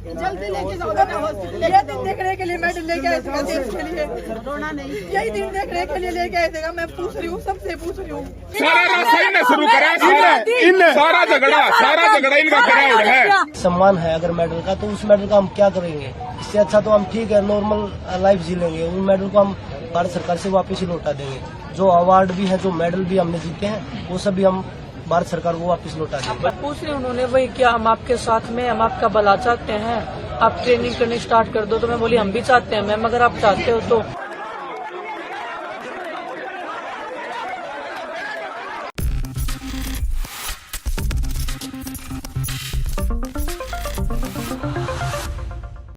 जल्दी लेके जाओ ना हॉस्पिटल। ये दिन देखने के लिए मेडल लेके आए थे देश के लिए, रोना नहीं, यही दिन देखने के लिए लेके आए थे। मैं पूछ रही हूँ, सबसे पूछ रही हूँ। सारा सही ने शुरू करा, सारा झगड़ा इनका करा है। सम्मान है अगर मेडल का, तो उस मेडल का हम क्या करेंगे? इससे अच्छा तो हम ठीक है नॉर्मल लाइफ जी लेंगे। उस मेडल को हम भारत सरकार से वापस ही लौटा देंगे। जो अवार्ड भी है, जो मेडल भी हमने जीते हैं, वो सभी हम भारत सरकार को वापस लौटा देंगे। पूछ रहे उन्होंने वही क्या हम आपके साथ में, हम आपका भला चाहते हैं, आप ट्रेनिंग करनी स्टार्ट कर दो। तो मैं बोली हम भी चाहते हैं मैम, अगर आप चाहते हो तो।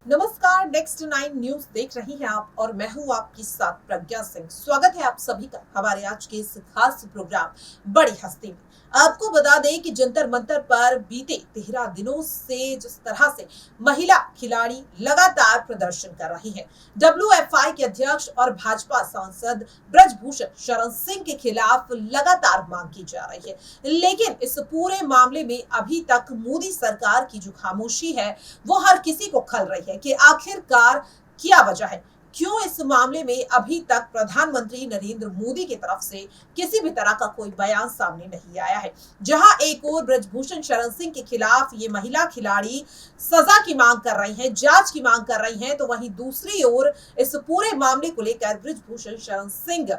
नमस्कार, नेक्स्ट 9 न्यूज देख रही हैं आप और मैं हूं आपके साथ प्रज्ञा सिंह। स्वागत है आप सभी का हमारे आज के इस खास प्रोग्राम बड़ी हस्ती में। आपको बता दें कि जंतर मंतर पर बीते 13 दिनों से जिस तरह से महिला खिलाड़ी लगातार प्रदर्शन कर रही हैं, WFI के अध्यक्ष और भाजपा सांसद ब्रजभूषण शरण सिंह के खिलाफ लगातार मांग की जा रही है। लेकिन इस पूरे मामले में अभी तक मोदी सरकार की जो खामोशी है वो हर किसी को खल रही है कि आखिरकार क्या वजह है, क्यों इस मामले में अभी तक प्रधानमंत्री नरेंद्र मोदी की तरफ से किसी भी तरह का कोई बयान सामने नहीं आया है। जहां एक ओर ब्रजभूषण शरण सिंह के खिलाफ ये महिला खिलाड़ी सजा की मांग कर रही हैं, जांच की मांग कर रही हैं, तो वहीं दूसरी ओर इस पूरे मामले को लेकर ब्रजभूषण शरण सिंह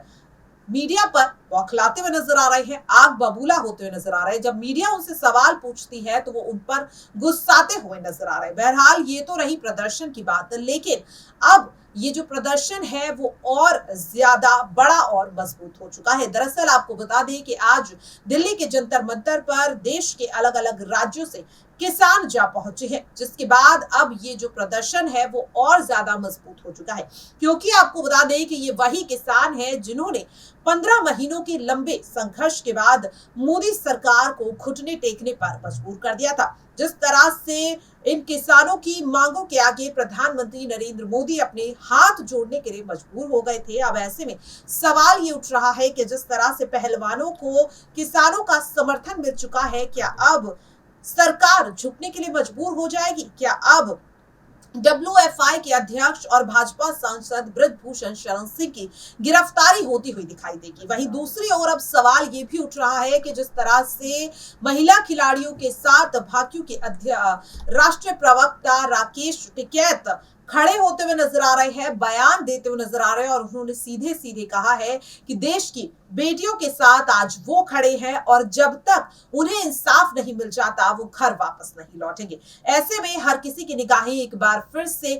मीडिया पर बौखलाते हुए नजर आ रहे हैं, आग बबूला होते हुए नजर आ रहे हैं। जब मीडिया उनसे सवाल पूछती है तो वो उन पर गुस्साते हुए नजर आ रहे हैं। बहरहाल ये तो रही प्रदर्शन की बात, लेकिन अब ये जो प्रदर्शन है वो और ज्यादा बड़ा और मजबूत हो चुका है। दरअसल आपको बता दें कि आज दिल्ली के जंतर मंतर पर देश के अलग अलग राज्यों से किसान जा पहुंचे हैं, जिसके बाद अब ये जो प्रदर्शन है वो और ज्यादा मजबूत हो चुका है। क्योंकि आपको बता दें कि ये वही किसान हैं जिन्होंने 15 महीनों के लंबे संघर्ष के बाद मोदी सरकार को घुटने टेकने पर मजबूर कर दिया था। जिस तरह से इन किसानों की मांगों के आगे प्रधानमंत्री नरेंद्र मोदी अपने हाथ जोड़ने के लिए मजबूर हो गए थे। अब ऐसे में सवाल ये उठ रहा है कि जिस तरह से पहलवानों को किसानों का समर्थन मिल चुका है, क्या अब सरकार झुकने के लिए मजबूर हो जाएगी? क्या अब WFI के अध्यक्ष और भाजपा सांसद ब्रजभूषण शरण सिंह की गिरफ्तारी होती हुई दिखाई देगी? वहीं दूसरी ओर अब सवाल ये भी उठ रहा है कि जिस तरह से महिला खिलाड़ियों के साथ भाकियू के राष्ट्रीय प्रवक्ता राकेश टिकैत खड़े होते हुए नजर आ रहे हैं, बयान देते हुए नजर आ रहे हैं, और उन्होंने सीधे सीधे कहा है कि देश की बेटियों के साथ आज वो खड़े हैं और जब तक उन्हें इंसाफ नहीं मिल जाता वो घर वापस नहीं लौटेंगे। ऐसे में हर किसी की निगाहें एक बार फिर से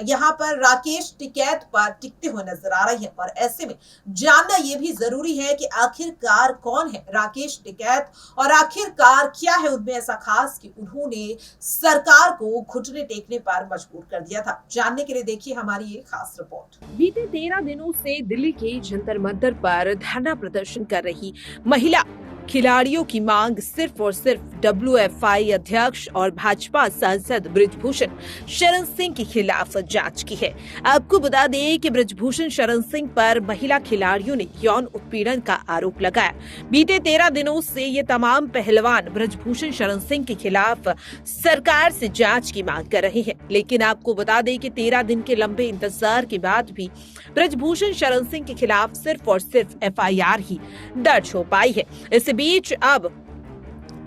यहाँ पर राकेश टिकैत पर टिकते हुए नजर आ रही है, और ऐसे में जानना ये भी जरूरी है कि आखिरकार कौन है राकेश टिकैत और आखिरकार क्या है उनमें ऐसा खास कि उन्होंने सरकार को घुटने टेकने पर मजबूर कर दिया था। जानने के लिए देखिए हमारी ये खास रिपोर्ट। बीते 13 दिनों से दिल्ली के जंतर मंतर पर धरना प्रदर्शन कर रही महिला खिलाड़ियों की मांग सिर्फ और सिर्फ WFI अध्यक्ष और भाजपा सांसद ब्रजभूषण शरण सिंह के खिलाफ जांच की है। आपको बता दें कि ब्रजभूषण शरण सिंह पर महिला खिलाड़ियों ने यौन उत्पीड़न का आरोप लगाया। बीते 13 दिनों से ये तमाम पहलवान ब्रजभूषण शरण सिंह के खिलाफ सरकार से जांच की मांग कर रहे हैं, लेकिन आपको बता दें कि 13 दिन के लंबे इंतजार के बाद भी ब्रजभूषण शरण सिंह के खिलाफ सिर्फ और सिर्फ FIR ही दर्ज हो पाई है। इस बीच अब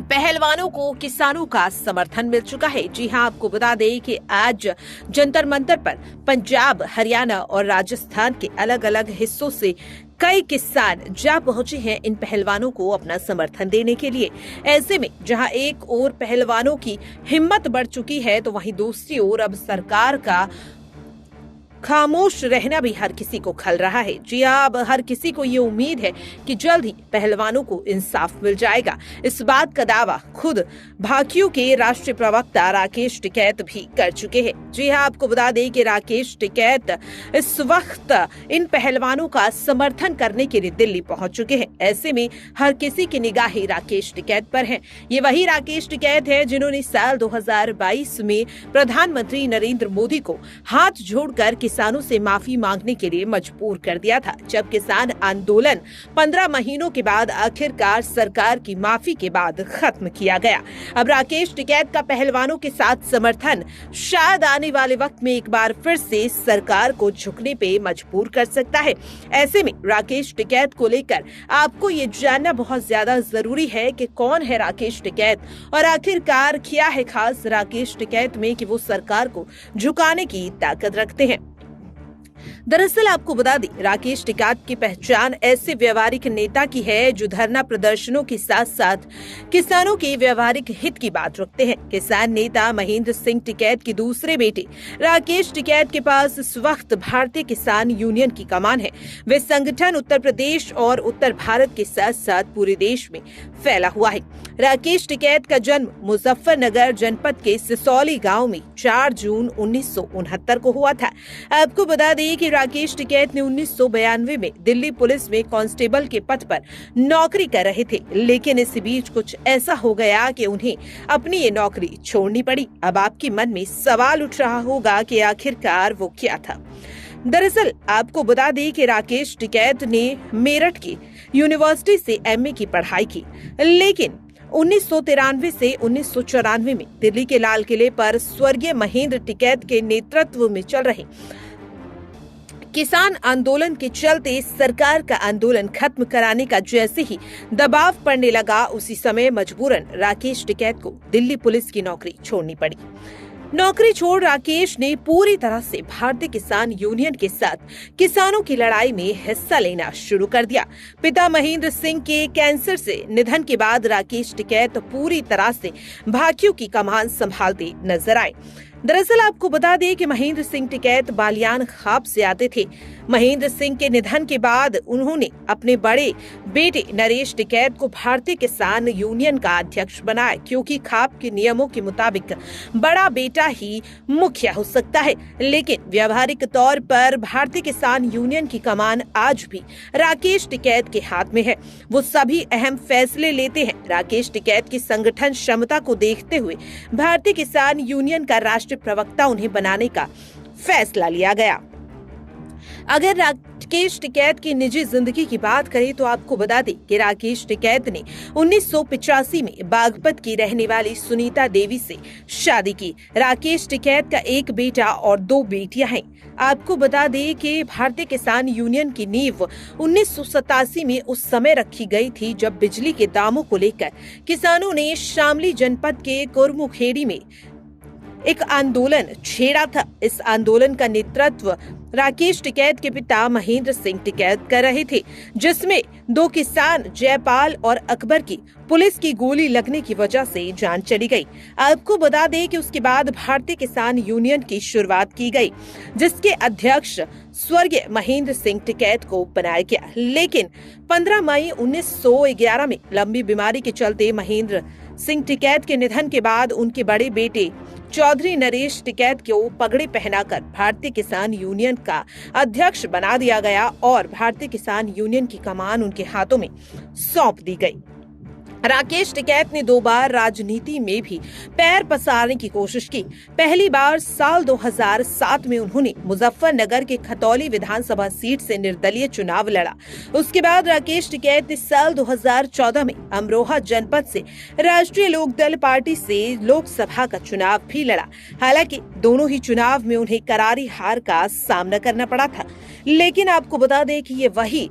पहलवानों को किसानों का समर्थन मिल चुका है। जी हां, आपको बता दें कि आज जंतर मंतर पर पंजाब, हरियाणा और राजस्थान के अलग अलग हिस्सों से कई किसान जा पहुंचे हैं इन पहलवानों को अपना समर्थन देने के लिए। ऐसे में जहां एक ओर पहलवानों की हिम्मत बढ़ चुकी है, तो वहीं दूसरी ओर अब सरकार का खामोश रहना भी हर किसी को खल रहा है। जी हाँ, अब हर किसी को ये उम्मीद है कि जल्द ही पहलवानों को इंसाफ मिल जाएगा। इस बात का दावा खुद भाकियू के राष्ट्रीय प्रवक्ता राकेश टिकैत भी कर चुके हैं। जी हाँ, आपको बता दें कि राकेश टिकैत इस वक्त इन पहलवानों का समर्थन करने के लिए दिल्ली पहुंच चुके हैं। ऐसे में हर किसी की निगाहें राकेश टिकैत पर है। ये वही राकेश टिकैत है जिन्होंने साल 2022 में प्रधानमंत्री नरेंद्र मोदी को हाथ जोड़कर किसानों से माफी मांगने के लिए मजबूर कर दिया था। जब किसान आंदोलन 15 महीनों के बाद आखिरकार सरकार की माफी के बाद खत्म किया गया। अब राकेश टिकैत का पहलवानों के साथ समर्थन शायद आने वाले वक्त में एक बार फिर से सरकार को झुकने पे मजबूर कर सकता है। ऐसे में राकेश टिकैत को लेकर आपको ये जानना बहुत ज्यादा जरूरी है कि कौन है राकेश टिकैत और आखिरकार क्या है खास राकेश टिकैत में कि वो सरकार को झुकाने की ताकत रखते हैं। दरअसल आपको बता दें, राकेश टिकैत की पहचान ऐसे व्यवहारिक नेता की है जो धरना प्रदर्शनों के साथ साथ किसानों के व्यवहारिक हित की बात रखते हैं। किसान नेता महेंद्र सिंह टिकैत के दूसरे बेटे राकेश टिकैत के पास इस वक्त भारतीय किसान यूनियन की कमान है। वे संगठन उत्तर प्रदेश और उत्तर भारत के साथ साथ पूरे देश में फैला हुआ है। राकेश टिकैत का जन्म मुजफ्फरनगर जनपद के सिसौली गांव में 4 जून 1969 को हुआ था। आपको बता दें कि राकेश टिकैत ने 1992 में दिल्ली पुलिस में कांस्टेबल के पद पर नौकरी कर रहे थे, लेकिन इस बीच कुछ ऐसा हो गया कि उन्हें अपनी ये नौकरी छोड़नी पड़ी। अब आपके मन में सवाल उठ रहा होगा कि आखिरकार वो क्या था। दरअसल आपको बता दें कि राकेश टिकैत ने मेरठ की यूनिवर्सिटी से एमए की पढ़ाई की, लेकिन 1993 से 1994 में दिल्ली के लाल किले पर स्वर्गीय महेंद्र टिकैत के नेतृत्व में चल रहे किसान आंदोलन के चलते सरकार का आंदोलन खत्म कराने का जैसे ही दबाव पड़ने लगा, उसी समय मजबूरन राकेश टिकैत को दिल्ली पुलिस की नौकरी छोड़नी पड़ी। नौकरी छोड़ राकेश ने पूरी तरह से भारतीय किसान यूनियन के साथ किसानों की लड़ाई में हिस्सा लेना शुरू कर दिया। पिता महेंद्र सिंह के कैंसर से निधन के बाद राकेश टिकैत पूरी तरह से भाकियों की कमान संभालते नजर आए। दरअसल आपको बता दें कि महेंद्र सिंह टिकैत बालियान खाप से आते थे। महेंद्र सिंह के निधन के बाद उन्होंने अपने बड़े बेटे नरेश टिकैत को भारतीय किसान यूनियन का अध्यक्ष बनाया, क्योंकि खाप के नियमों के मुताबिक बड़ा बेटा ही मुखिया हो सकता है। लेकिन व्यवहारिक तौर पर भारतीय किसान यूनियन की कमान आज भी राकेश टिकैत के हाथ में है। वो सभी अहम फैसले लेते हैं। राकेश टिकैत की संगठन क्षमता को देखते हुए भारतीय किसान यूनियन का राष्ट्रीय प्रवक्ता उन्हें बनाने का फैसला लिया गया। अगर राकेश टिकैत की निजी जिंदगी की बात करें तो आपको बता दें कि राकेश टिकैत ने 1985 में बागपत की रहने वाली सुनीता देवी से शादी की। राकेश टिकैत का एक बेटा और 2 बेटियां हैं। आपको बता दें कि भारतीय किसान यूनियन की नींव 1987 में उस समय रखी गई थी जब बिजली के दामों को लेकर किसानों ने शामली जनपद के कुरमुखेड़ी में एक आंदोलन छेड़ा था। इस आंदोलन का नेतृत्व राकेश टिकैत के पिता महेंद्र सिंह टिकैत कर रहे थे, जिसमें 2 किसान जयपाल और अकबर की पुलिस की गोली लगने की वजह से जान चली गई। आपको बता दें कि उसके बाद भारतीय किसान यूनियन की शुरुआत की गई, जिसके अध्यक्ष स्वर्गीय महेंद्र सिंह टिकैत को बनाया गया। लेकिन 15 मई 1911 में लंबी बीमारी के चलते महेंद्र सिंह टिकैत के निधन के बाद उनके बड़े बेटे चौधरी नरेश टिकैत को पगड़ी पहनाकर भारतीय किसान यूनियन का अध्यक्ष बना दिया गया और भारतीय किसान यूनियन की कमान उनके हाथों में सौंप दी गई। राकेश टिकैत ने 2 बार राजनीति में भी पैर पसारने की कोशिश की। पहली बार साल 2007 में उन्होंने मुजफ्फरनगर के खतौली विधानसभा सीट से निर्दलीय चुनाव लड़ा। उसके बाद राकेश टिकैत ने साल 2014 में अमरोहा जनपद से राष्ट्रीय लोकदल पार्टी से लोकसभा का चुनाव भी लड़ा। हालांकि दोनों ही चुनाव में उन्हें करारी हार का सामना करना पड़ा था। लेकिन आपको बता दें कि ये वही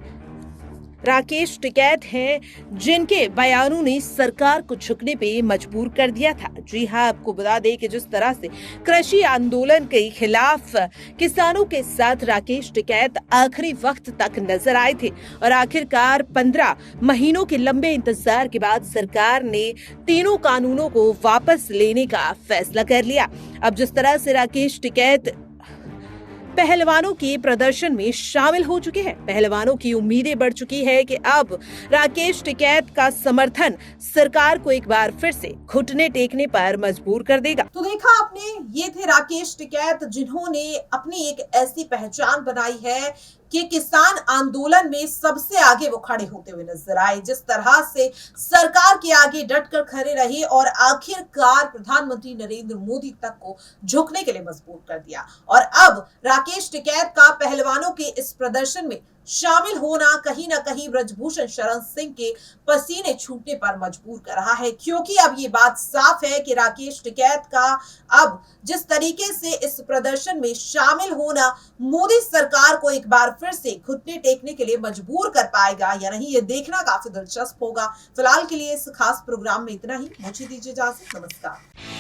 राकेश टिकैत हैं जिनके बयानों ने सरकार को झुकने पे मजबूर कर दिया था। जी हाँ, आपको बता दें कि जिस तरह से कृषि आंदोलन के खिलाफ किसानों के साथ राकेश टिकैत आखिरी वक्त तक नजर आए थे और आखिरकार 15 महीनों के लंबे इंतजार के बाद सरकार ने तीनों कानूनों को वापस लेने का फैसला कर लिया। अब जिस तरह से राकेश टिकैत पहलवानों के प्रदर्शन में शामिल हो चुके हैं, पहलवानों की उम्मीदें बढ़ चुकी है कि अब राकेश टिकैत का समर्थन सरकार को एक बार फिर से घुटने टेकने पर मजबूर कर देगा। तो देखा आपने, ये थे राकेश टिकैत जिन्होंने अपनी एक ऐसी पहचान बनाई है कि किसान आंदोलन में सबसे आगे वो खड़े होते हुए नजर आए। जिस तरह से सरकार के आगे डटकर खड़े रहे और आखिरकार प्रधानमंत्री नरेंद्र मोदी तक को झुकने के लिए मजबूर कर दिया। और अब राकेश टिकैत का पहलवानों के इस प्रदर्शन में शामिल होना कहीं ना कहीं ब्रजभूषण शरण सिंह के पसीने छूटने पर मजबूर कर रहा है, क्योंकि अब ये बात साफ है कि राकेश टिकैत का अब जिस तरीके से इस प्रदर्शन में शामिल होना मोदी सरकार को एक बार फिर से घुटने टेकने के लिए मजबूर कर पाएगा या नहीं, ये देखना काफी दिलचस्प होगा। फिलहाल के लिए इस खास प्रोग्राम में इतना ही। मुझे दीजिए इजाजत। नमस्कार।